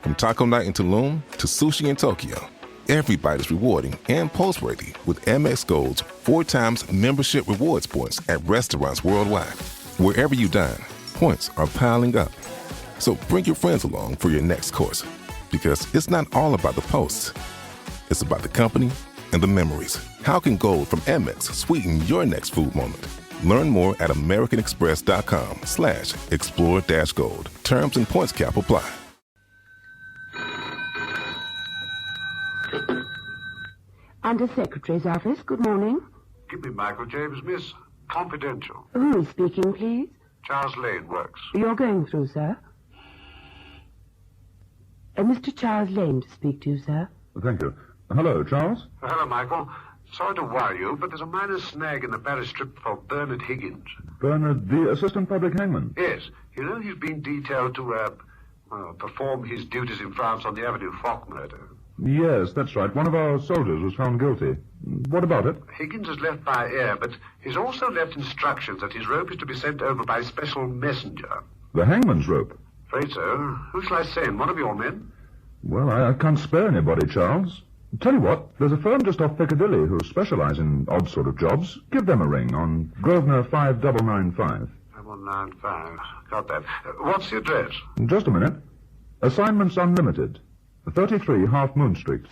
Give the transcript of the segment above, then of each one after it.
From taco night in Tulum to sushi in Tokyo, every bite is rewarding and post-worthy with Amex Gold's 4 times membership rewards points at restaurants worldwide. Wherever you dine, points are piling up. So bring your friends along for your next course, because it's not all about the posts. It's about the company and the memories. How can gold from Amex sweeten your next food moment? Learn more at americanexpress.com/explore-gold. Terms and points cap apply. Under Secretary's office, good morning. Give me Michael James, miss. Confidential. Who is speaking, please? Charles Lane works. You're going through, sir. Mr. Charles Lane to speak to you, sir. Thank you. Hello, Charles. Hello, Michael. Sorry to worry you, but there's a minor snag in the Paris strip for Bernard Higgins. Bernard, the assistant public hangman? Yes. You know he's been detailed to, perform his duties in France on the Avenue Foch murder. Yes, that's right. One of our soldiers was found guilty. What about it? Higgins has left by air, but he's also left instructions that his rope is to be sent over by special messenger. The hangman's rope? Afraid so. Who shall I send? One of your men? Well, I can't spare anybody, Charles. Tell you what, there's a firm just off Piccadilly who specialize in odd sort of jobs. Give them a ring on Grosvenor 5995. 5195. Got that. What's the address? Just a minute. Assignments Unlimited. 33 Half Moon Street.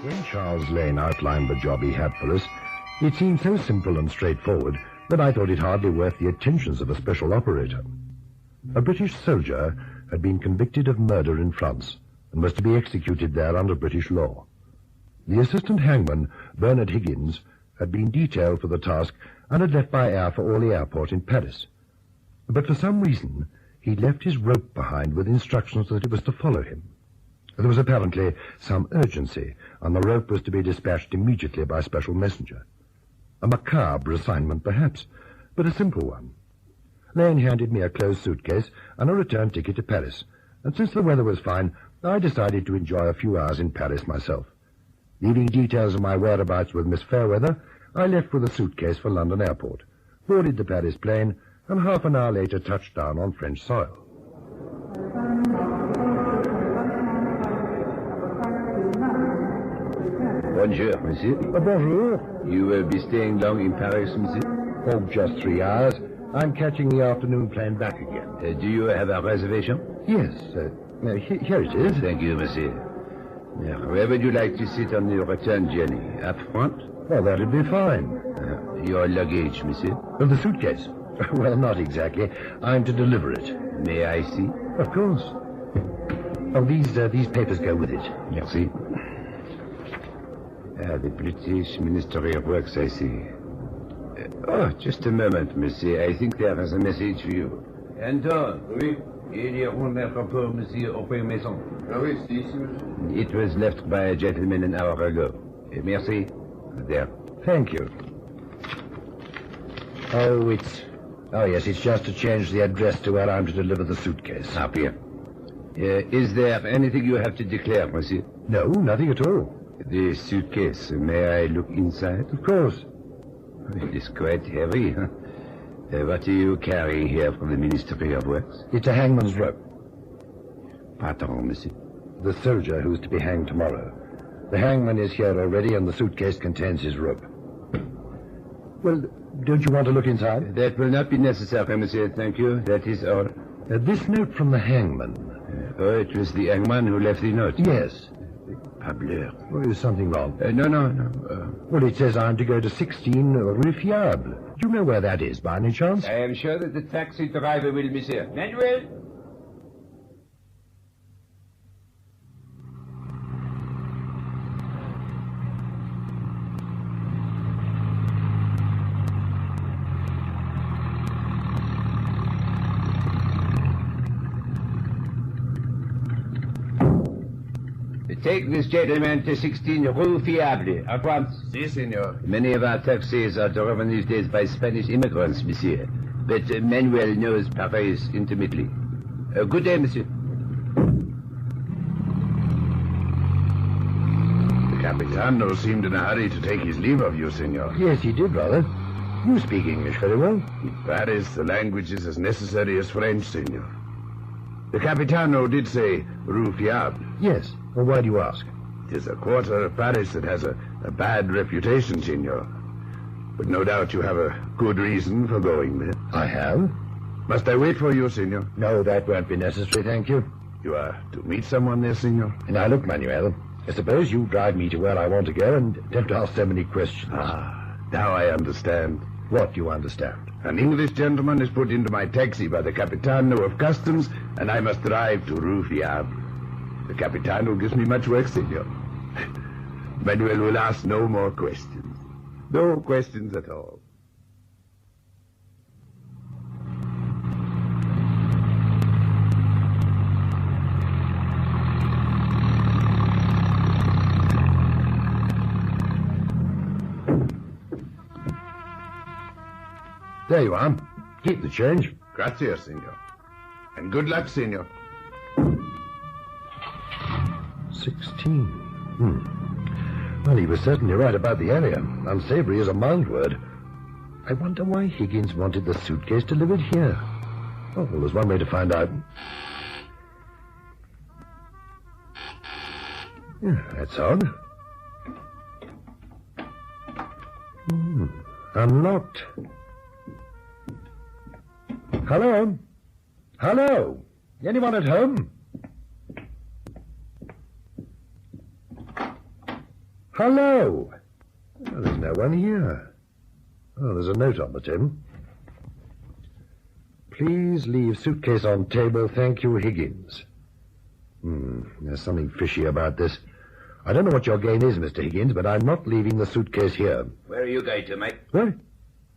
When Charles Lane outlined the job he had for us, it seemed so simple and straightforward that I thought it hardly worth the attentions of a special operator. A British soldier had been convicted of murder in France and was to be executed there under British law. The assistant hangman, Bernard Higgins, had been detailed for the task and had left by air for Orly Airport in Paris. But for some reason, he'd left his rope behind with instructions that it was to follow him. There was apparently some urgency, and the rope was to be dispatched immediately by special messenger. A macabre assignment, perhaps, but a simple one. Lane handed me a closed suitcase and a return ticket to Paris, and since the weather was fine, I decided to enjoy a few hours in Paris myself. Leaving details of my whereabouts with Miss Fairweather, I left with a suitcase for London Airport, boarded the Paris plane, and half an hour later touched down on French soil. Bonjour, monsieur. Bonjour. You will be staying long in Paris, monsieur? Oh, just 3 hours. I'm catching the afternoon plane back again. Do you have a reservation? Yes, here it is. Thank you, monsieur. Now, where would you like to sit on your return journey? Up front? Well, that'd be fine. Your luggage, monsieur? The suitcase? Well, not exactly. I'm to deliver it. May I see? Of course. Oh, these papers go with it. Merci. The British Ministry of Works, I see. Just a moment, monsieur. I think there is a message for you. Anton, oui? Il y a un rapport, monsieur, au Premier Maison. Oui, si, monsieur. It was left by a gentleman an hour ago. Merci. There. Thank you. Oh, yes, it's just to change the address to where I'm to deliver the suitcase. Up here. Is there anything you have to declare, monsieur? No, nothing at all. The suitcase, may I look inside? Of course. It is quite heavy, huh? What are you carrying here from the Ministry of Works? It's a hangman's rope. Pardon, monsieur. The soldier who's to be hanged tomorrow. The hangman is here already, and the suitcase contains his rope. Well, don't you want to look inside? That will not be necessary, monsieur. Thank you. That is all. This note from the hangman. It was the hangman who left the note? Yes. Parbleu. Well, is something wrong? No. Well, it says I'm to go to 16 Rue Fiable. Do you know where that is, by any chance? I am sure that the taxi driver will, monsieur. Manuel? Take this gentleman to 16 Rue Fiable, at once. Si, senor. Many of our taxis are driven these days by Spanish immigrants, monsieur. But Manuel knows Paris intimately. Good day, monsieur. The Capitano seemed in a hurry to take his leave of you, senor. Yes, he did, rather. You speak English very well. In Paris, the language is as necessary as French, senor. The Capitano did say Rue Fiable. Yes. Well, why do you ask? It is a quarter of Paris that has a bad reputation, senor. But no doubt you have a good reason for going there. I have. Must I wait for you, senor? No, that won't be necessary, thank you. You are to meet someone there, senor? Now, look, Manuel, I suppose you drive me to where I want to go and don't ask so many questions. Ah, now I understand. What do you understand? An English gentleman is put into my taxi by the Capitano of Customs, and I must drive to Rue Fiable. The Capitano gives me much work, senor. Manuel will ask no more questions. No questions at all. There you are. Keep the change. Grazie, senor. And good luck, senor. 16. Well, he was certainly right about the area. Unsavory is a mild word. I wonder why Higgins wanted the suitcase delivered here. Oh, well, there's one way to find out. Yeah, that's odd. Unlocked. Hello? Hello? Anyone at home? Hello? Oh, there's no one here. Oh, there's a note on the table. Please leave suitcase on table. Thank you, Higgins. There's something fishy about this. I don't know what your game is, Mr. Higgins, but I'm not leaving the suitcase here. Where are you going to, mate? What?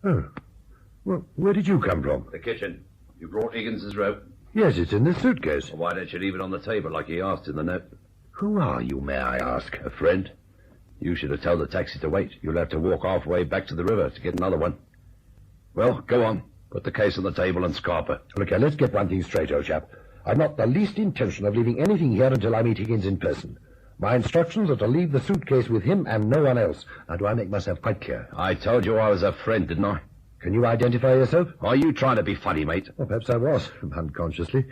Oh. Well, where did you come from? The kitchen. You brought Higgins's rope. Yes, it's in this suitcase. Well, why don't you leave it on the table like he asked in the note? Who are you, may I ask? A friend. You should have told the taxi to wait. You'll have to walk halfway back to the river to get another one. Well, go on. Put the case on the table and scarper. Look here, let's get one thing straight, old chap. I've not the least intention of leaving anything here until I meet Higgins in person. My instructions are to leave the suitcase with him and no one else. Now, do I make myself quite clear? I told you I was a friend, didn't I? Can you identify yourself? Are you trying to be funny, mate? Well, perhaps I was, unconsciously.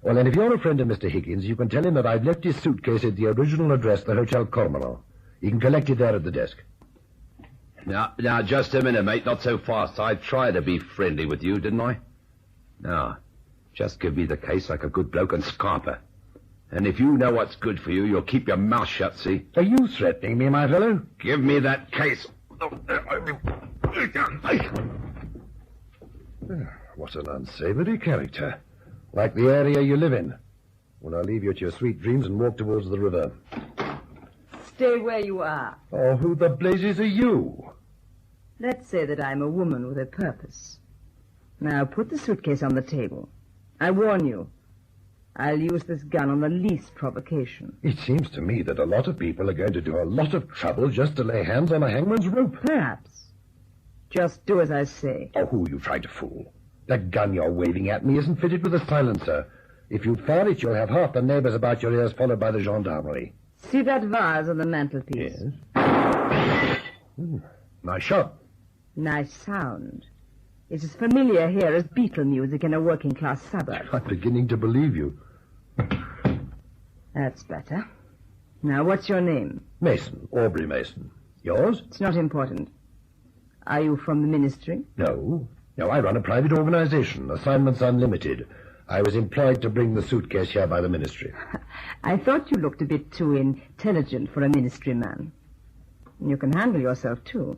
Well, then, if you're a friend of Mr. Higgins, you can tell him that I've left his suitcase at the original address, the Hotel Cormorant. He can collect it there at the desk. Now, just a minute, mate. Not so fast. I tried to be friendly with you, didn't I? Now, just give me the case like a good bloke and scarper. And if you know what's good for you, you'll keep your mouth shut, see? Are you threatening me, my fellow? Give me that case. What an unsavory character. Like the area you live in. Well, I'll leave you to your sweet dreams and walk towards the river. Stay where you are. Oh, who the blazes are you? Let's say that I'm a woman with a purpose. Now, put the suitcase on the table. I warn you, I'll use this gun on the least provocation. It seems to me that a lot of people are going to do a lot of trouble just to lay hands on a hangman's rope. Perhaps. Just do as I say. Oh, who are you trying to fool? That gun you're waving at me isn't fitted with a silencer. If you fire it, you'll have half the neighbors about your ears, followed by the gendarmerie. See that vase on the mantelpiece? Yes. Nice shot. Nice sound. It's as familiar here as beetle music in a working-class suburb. I'm beginning to believe you. That's better. Now, what's your name? Mason, Aubrey Mason. Yours? It's not important. Are you from the ministry? No, I run a private organization, Assignments Unlimited. I was employed to bring the suitcase here by the ministry. I thought you looked a bit too intelligent for a ministry man. You can handle yourself, too.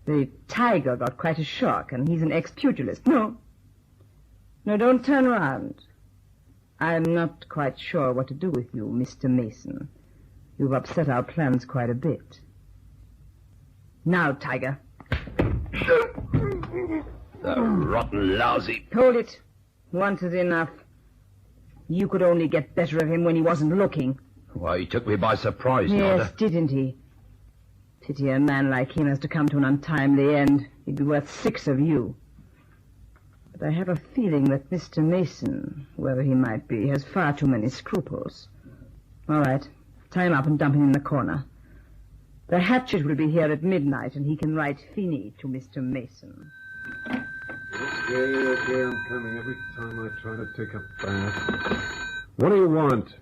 The tiger got quite a shock, and he's an ex-pugilist. No, don't turn around. I'm not quite sure what to do with you, Mr. Mason. You've upset our plans quite a bit. Now, tiger. The rotten lousy. Hold it. Once is enough. You could only get better of him when he wasn't looking. Why, he took me by surprise, Yes, Nada. didn't he? Pity a man like him has to come to an untimely end. He'd be worth 6 of you. But I have a feeling that Mr. Mason, whoever he might be, has far too many scruples. All right. Tie him up and dump him in the corner. The hatchet will be here at midnight, and he can write Fini to Mr. Mason. Okay, I'm coming every time I try to take a bath. What do you want?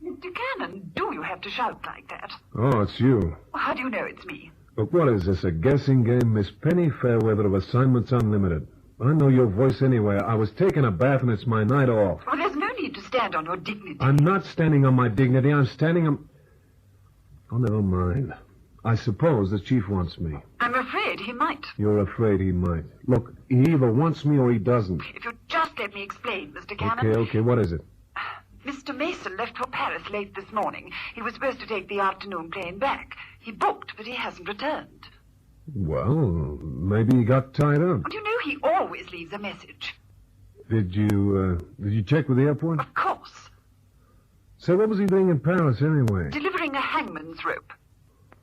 Mr. Cannon, do you have to shout like that? Oh, it's you. How do you know it's me? Look, what is this, a guessing game? Miss Penny Fairweather of Assignments Unlimited. I know your voice anyway. I was taking a bath and it's my night off. Well, there's no need to stand on your dignity. I'm not standing on my dignity. I'm standing on... Oh, never mind. I suppose the chief wants me. I'm afraid he might. You're afraid he might. Look, he either wants me or he doesn't. If you'd just let me explain, Mr. Cannon. Okay, what is it? Mr. Mason left for Paris late this morning. He was supposed to take the afternoon plane back. He booked, but he hasn't returned. Well, maybe he got tied up. And you know he always leaves a message. Did you check with the airport? Of course. So what was he doing in Paris anyway? Delivering a hangman's rope.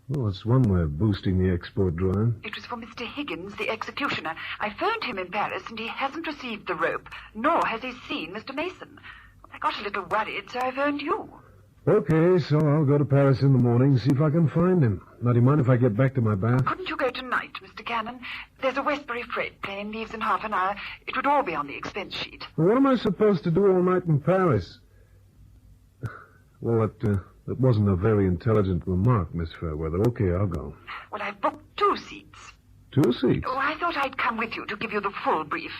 Well, it's one way of boosting the export drive. It was for Mr. Higgins, the executioner. I phoned him in Paris, and he hasn't received the rope, nor has he seen Mr. Mason. I got a little worried, so I phoned you. Okay, so I'll go to Paris in the morning and see if I can find him. Now, do you mind if I get back to my bath? Couldn't you go tonight, Mr. Cannon? There's a Westbury freight plane, leaves in half an hour. It would all be on the expense sheet. Well, what am I supposed to do all night in Paris? Well, that wasn't a very intelligent remark, Miss Fairweather. Okay, I'll go. Well, I've booked 2 seats. 2 seats? Oh, I thought I'd come with you to give you the full brief.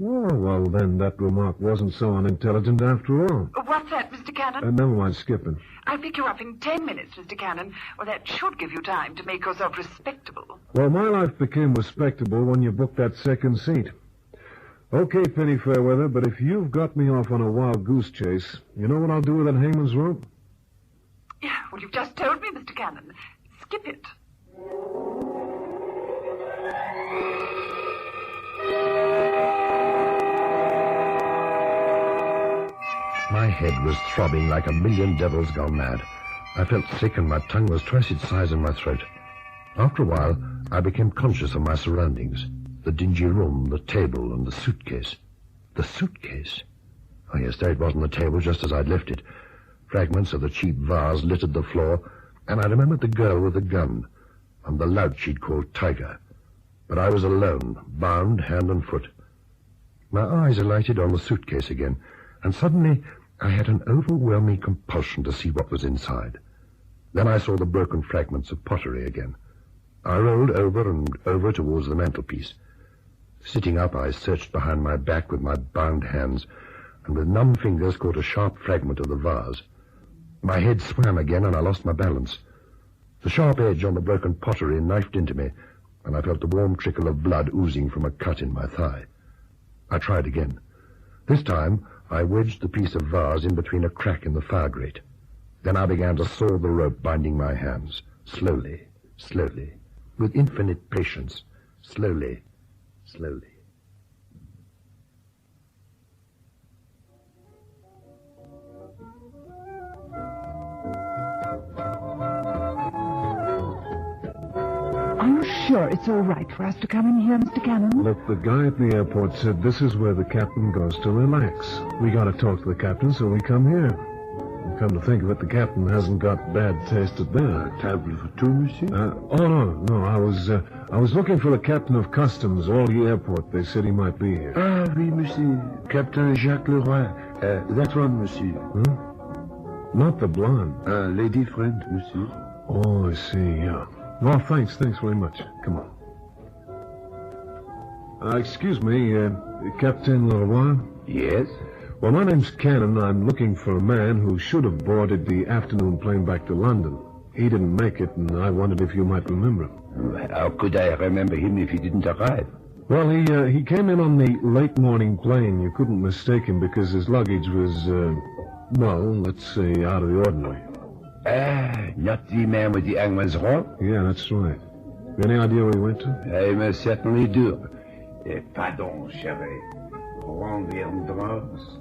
Oh, well, then that remark wasn't so unintelligent after all. What's that, Mr. Cannon? Never mind skipping. I'll pick you up in 10 minutes, Mr. Cannon. Well, that should give you time to make yourself respectable. Well, my life became respectable when you booked that second seat. Okay, Penny Fairweather, but if you've got me off on a wild goose chase, you know what I'll do with that hangman's rope? Yeah, well, you've just told me, Mr. Cannon. Skip it. My head was throbbing like a million devils gone mad. I felt sick and my tongue was twice its size in my throat. After a while, I became conscious of my surroundings. The dingy room, the table, and the suitcase. The suitcase? Oh, yes, there it was on the table just as I'd left it. Fragments of the cheap vase littered the floor, and I remembered the girl with the gun and the lout she'd called Tiger. But I was alone, bound hand and foot. My eyes alighted on the suitcase again, and suddenly I had an overwhelming compulsion to see what was inside. Then I saw the broken fragments of pottery again. I rolled over and over towards the mantelpiece. Sitting up, I searched behind my back with my bound hands, and with numb fingers caught a sharp fragment of the vase. My head swam again, and I lost my balance. The sharp edge on the broken pottery knifed into me, and I felt the warm trickle of blood oozing from a cut in my thigh. I tried again. This time, I wedged the piece of vase in between a crack in the fire grate. Then I began to saw the rope binding my hands, slowly, slowly, with infinite patience, slowly, slowly. Are you sure it's all right for us to come in here, Mr. Cannon? Look, the guy at the airport said this is where the captain goes to relax. We got to talk to the captain, so we come here. And come to think of it, the captain hasn't got bad taste at dinner. Table for 2, monsieur? No. I was looking for the captain of customs, Orly Airport. They said he might be here. Ah, oui, monsieur. Captain Jacques Leroy. That one, monsieur. Huh? Not the blonde. Lady friend, monsieur. Oh, I see, yeah. Well, thanks very much. Come on. Excuse me, Captain Leroy? Yes? Well, my name's Cannon. I'm looking for a man who should have boarded the afternoon plane back to London. He didn't make it, and I wondered if you might remember him. How could I remember him if he didn't arrive? Well, he came in on the late morning plane. You couldn't mistake him because his luggage was, let's say, out of the ordinary. Not the man with the hangman's rope? Yeah, that's right. Any idea where he went to? I must certainly do. Pardon, chérie. Rendre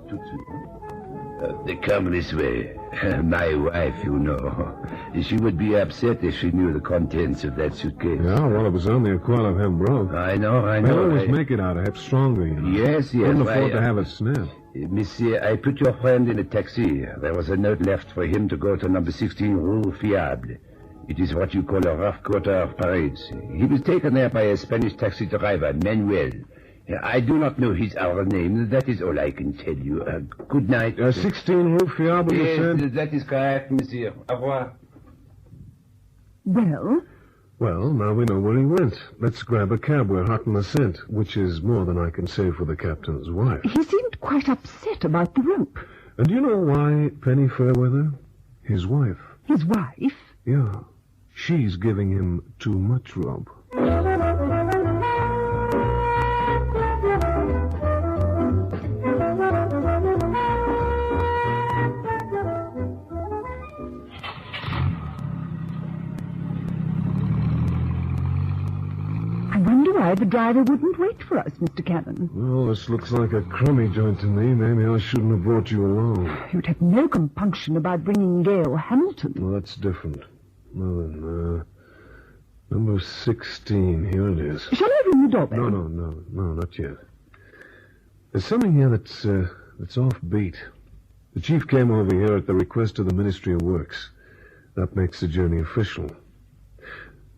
tout de suite. Come this way. My wife, you know. She would be upset if she knew the contents of that suitcase. Yeah, well, it was only a quart of hemp broke. I know. They always make it out of hemp stronger, you know. Yes. Couldn't afford to have it snap. Monsieur, I put your friend in a taxi. There was a note left for him to go to number 16 Rue Fiable. It is what you call a rough quarter of Paris. He was taken there by a Spanish taxi driver, Manuel. I do not know his other name. That is all I can tell you. Good night. 16 Rue Fiable, you said? Yes, that is correct, monsieur. Au revoir. Well? Well, now we know where he went. Let's grab a cab. We're hot on the scent, which is more than I can say for the captain's wife. He seemed quite upset about the rope. And do you know why, Penny Fairweather? His wife. His wife? Yeah. She's giving him too much rope. I wonder why the driver wouldn't wait for us, Mr. Cannon. Well, this looks like a crummy joint to me. Maybe I shouldn't have brought you along. You'd have no compunction about bringing Gail Hamilton. Well, that's different. Well, then, number 16. Here it is. Shall I ring the doorbell? No, not yet. There's something here that's offbeat. The chief came over here at the request of the Ministry of Works. That makes the journey official.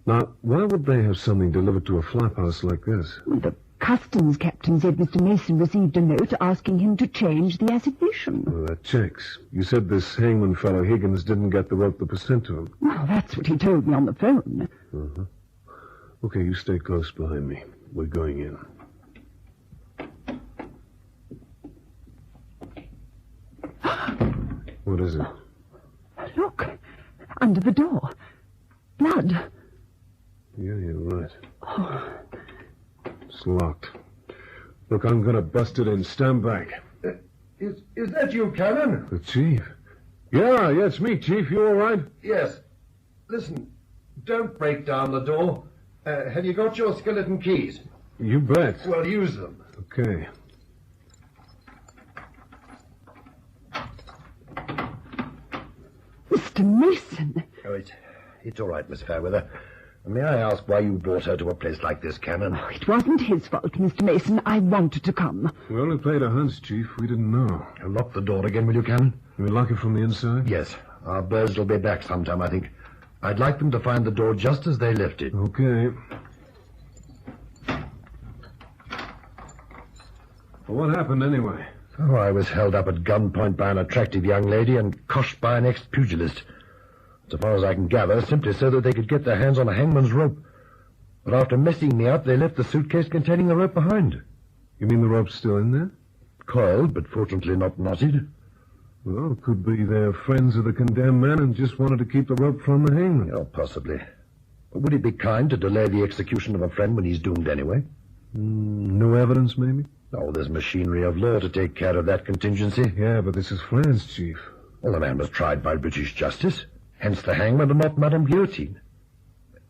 Now, why would they have something delivered to a flap house like this? The customs captain said Mr. Mason received a note asking him to change the assignation. Well, that checks. You said this hangman fellow Higgins didn't get the rope that was sent to him. Well, that's what he told me on the phone. Uh-huh. Okay, you stay close behind me. We're going in. What is it? Look, under the door. Blood. Yeah, you're right. It's locked. Look, I'm going to bust it in. Stand back. Is that you, Cannon? The chief? Yeah, it's me, Chief. You all right? Yes. Listen, don't break down the door. Have you got your skeleton keys? You bet. Well, use them. Okay. Mr. Mason. Oh, it's all right, Miss Fairweather. May I ask why you brought her to a place like this, Cannon? Oh, it wasn't his fault, Mr. Mason. I wanted to come. We only played a hunch, Chief. We didn't know. Lock the door again, will you, Cannon? You lock it from the inside? Yes. Our birds will be back sometime, I think. I'd like them to find the door just as they left it. Okay. Well, what happened anyway? Oh, I was held up at gunpoint by an attractive young lady and coshed by an ex-pugilist. So far as I can gather, simply so that they could get their hands on a hangman's rope. But after messing me up, they left the suitcase containing the rope behind. You mean the rope's still in there? Coiled, but fortunately not knotted. Well, it could be they're friends of the condemned man and just wanted to keep the rope from the hangman. Oh, possibly. But would it be kind to delay the execution of a friend when he's doomed anyway? No evidence, maybe? Oh, there's machinery of law to take care of that contingency. Yeah, but this is France, Chief. Well, the man was tried by British justice. Hence the hangman and not Madame Guillotine.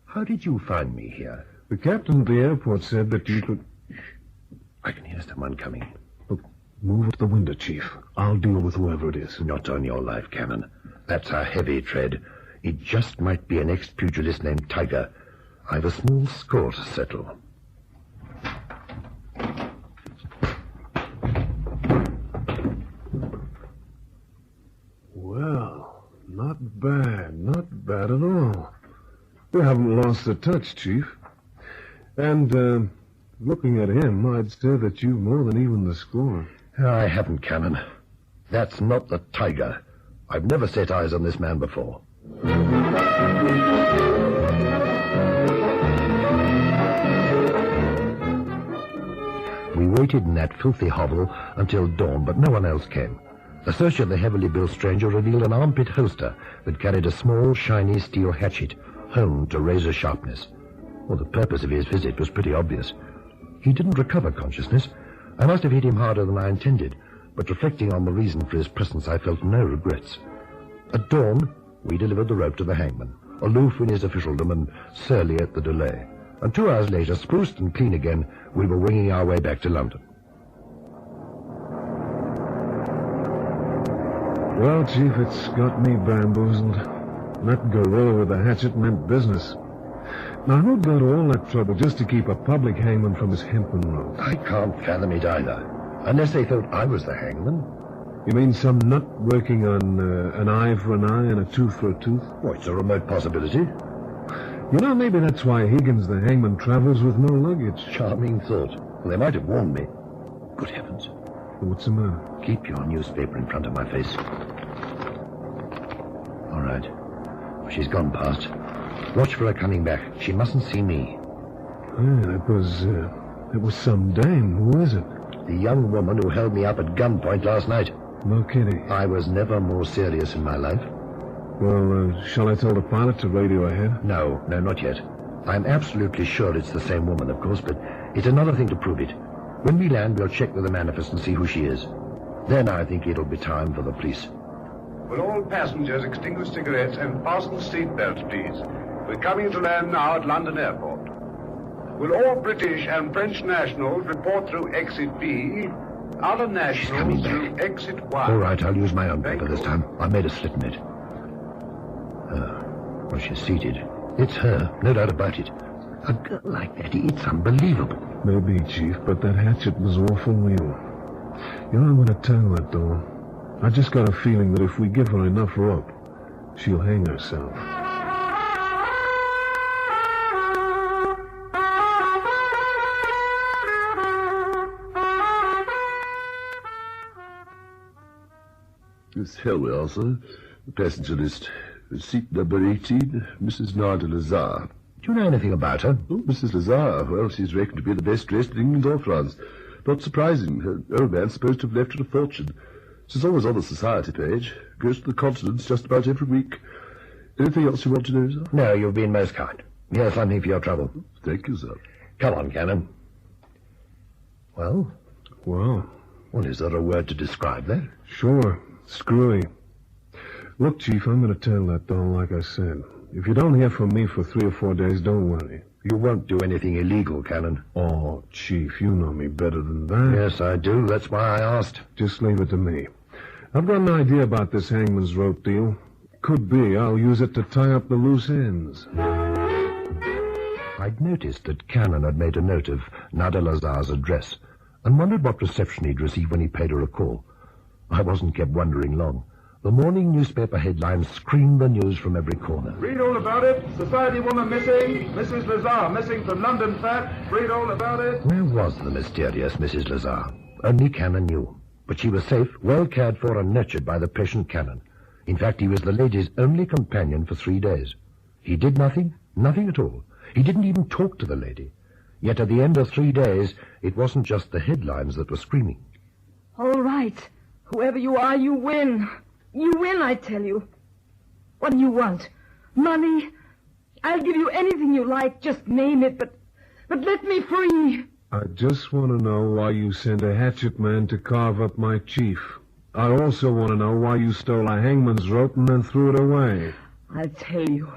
How did you find me here? The captain at the airport said that you could... I can hear someone coming. Look, move up the window, Chief. I'll deal with whoever it is. Not on your life, Cannon. That's a heavy tread. It just might be an ex-pugilist named Tiger. I've a small score to settle. Well, not bad at all. You haven't lost a touch, Chief. And, looking at him, I'd say that you've more than even the score. I haven't, Cannon. That's not the Tiger. I've never set eyes on this man before. We waited in that filthy hovel until dawn, but no one else came. A search of the heavily built stranger revealed an armpit holster that carried a small, shiny steel hatchet, honed to razor sharpness. Well, the purpose of his visit was pretty obvious. He didn't recover consciousness. I must have hit him harder than I intended, but reflecting on the reason for his presence, I felt no regrets. At dawn, we delivered the rope to the hangman, aloof in his officialdom and surly at the delay. And 2 hours later, spruced and clean again, we were winging our way back to London. Well, Chief, it's got me bamboozled. That gorilla with the hatchet meant business. Now, who'd go to all that trouble just to keep a public hangman from his hempen rope? I can't fathom it either. Unless they thought I was the hangman. You mean some nut working on an eye for an eye and a tooth for a tooth? Oh, it's a remote possibility. You know, maybe that's why Higgins, the hangman, travels with no luggage. Charming thought. Well, they might have warned me. Good heavens. What's the matter? Keep your newspaper in front of my face. All right. She's gone past. Watch for her coming back. She mustn't see me. Yeah, it was some dame. Who is it? The young woman who held me up at gunpoint last night. No kidding. I was never more serious in my life. Well, shall I tell the pilot to radio ahead? No, not yet. I'm absolutely sure it's the same woman, of course, but it's another thing to prove it. When we land, we'll check with the manifest and see who she is. Then I think it'll be time for the police. Will all passengers extinguish cigarettes and fasten seatbelts, please? We're coming to land now at London Airport. Will all British and French nationals report through exit B, other nationals through exit Y? All right, I'll use my own paper this time. I made a slit in it. Well, she's seated. It's her, no doubt about it. A girl like that, it's unbelievable. Maybe, Chief, but that hatchet was awful real. You know, I'm going to tell that, though. I just got a feeling that if we give her enough rope, she'll hang herself. Yes, here we are, sir. The passenger list. Seat number 18, Mrs. Nada Lazare. Do you know anything about her? Oh, Mrs. Lazare. Well, she's reckoned to be the best dressed in England or France. Not surprising. Her old man's supposed to have left her a fortune. She's always on the society page. Goes to the continents just about every week. Anything else you want to know, sir? No, you've been most kind. Here's something for your trouble. Thank you, sir. Come on, Cannon. Well? Well, is there a word to describe that? Sure. Screwy. Look, Chief, I'm going to tell that doll like I said. If you don't hear from me for 3 or 4 days, don't worry. You won't do anything illegal, Cannon. Oh, Chief, you know me better than that. Yes, I do. That's why I asked. Just leave it to me. I've got an idea about this hangman's rope deal. Could be I'll use it to tie up the loose ends. I'd noticed that Cannon had made a note of Nada Lazare's address and wondered what reception he'd received when he paid her a call. I wasn't kept wondering long. The morning newspaper headlines screamed the news from every corner. Read all about it. Society woman missing. Mrs. Lazare missing from London flat. Read all about it. Where was the mysterious Mrs. Lazare? Only Cannon knew. But she was safe, well cared for and nurtured by the patient Cannon. In fact, he was the lady's only companion for 3 days. He did nothing at all. He didn't even talk to the lady. Yet at the end of 3 days, it wasn't just the headlines that were screaming. All right. Whoever you are, you win. You win, I tell you. What do you want? Money? I'll give you anything you like. Just name it, but let me free. I just want to know why you sent a hatchet man to carve up my chief. I also want to know why you stole a hangman's rope and then threw it away. I'll tell you.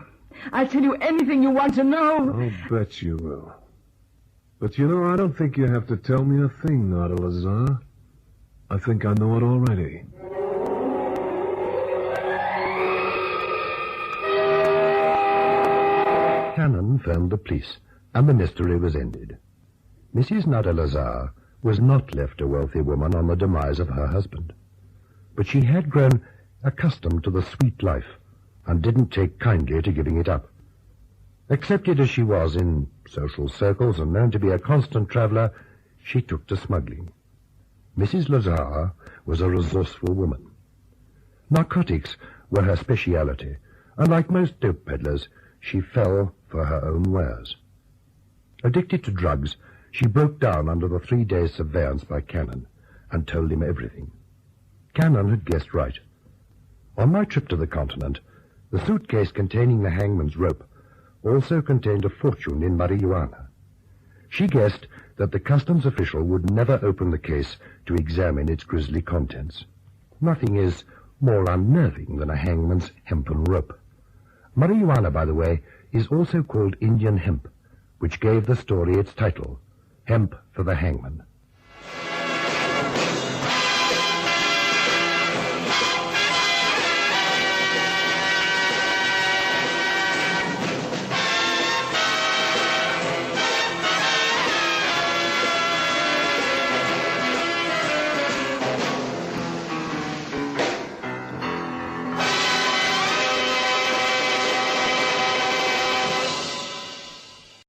I'll tell you anything you want to know. I'll bet you will. But you know, I don't think you have to tell me a thing, Nada Lazare. I think I know it already. Cannon phoned the police, and the mystery was ended. Mrs. Nada Lazare was not left a wealthy woman on the demise of her husband. But she had grown accustomed to the sweet life, and didn't take kindly to giving it up. Accepted as she was in social circles and known to be a constant traveller, she took to smuggling. Mrs. Lazare was a resourceful woman. Narcotics were her speciality, and like most dope peddlers, she fell for her own wares. Addicted to drugs, she broke down under the 3-day surveillance by Cannon and told him everything. Cannon had guessed right. On my trip to the continent, the suitcase containing the hangman's rope also contained a fortune in marijuana. She guessed that the customs official would never open the case to examine its grisly contents. Nothing is more unnerving than a hangman's hempen rope. Marijuana, by the way, is also called Indian hemp, which gave the story its title, Hemp for the Hangman.